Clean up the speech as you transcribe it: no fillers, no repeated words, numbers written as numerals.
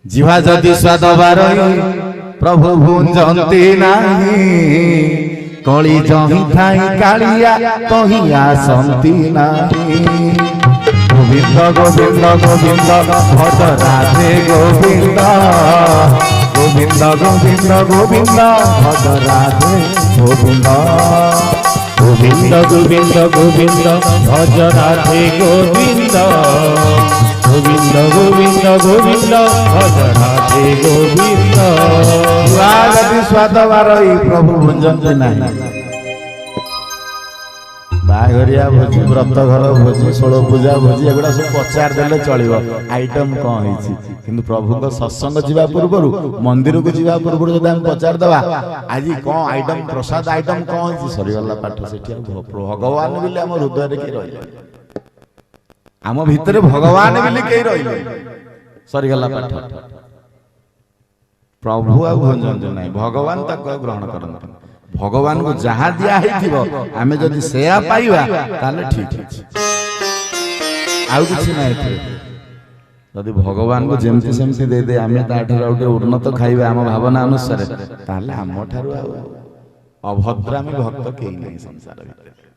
जिहा जदि स्वाद बारई प्रभु भुंजती नाही कली जही थाई कालिया कही आसंती नाही। गोविंद गोविंद गोविंद भज राधे गोविंद गोविंद गोविंद गोविंद भज राधे गोविंद गोविंद गोविंद गोविंद भज राधे गोविंद गोविंद गोविंद गोविंद भज राधे गोविंद। स्वाद बारई प्रभु भुंजती नाही बाघरिया भोजी व्रत घर भोजी षोल पूजा भोजी एगुड़ा सब पचार देले चलिबो आइटम कौन होइछि किंतु प्रभु को सत्संग जीवा पूर्व मंदिर को जीवा पूर्व जदि हम पचार दवा आज कौन आइटम प्रसाद आइटम कौन होइछि सरी गला पाठ सेठी भगवान बिले हम हृदय रे के रहिले आम भितरे भगवान बिले के रहिले सरी गला पाठ प्रभु आ भंजन नहीं भगवान ताको ग्रहण करन भगवान को जहाँ दिया आमे जदि सेया पाइबा ताले ठीक अछि आउ किछि नै थे जदि भगवान को जेमति सेमति दे दे आमे ताठर आउटे उन्नत खाइबा हम भावना अनुसार ताले हम ठारू अभद्रामी भक्त केही नै संसार भितर।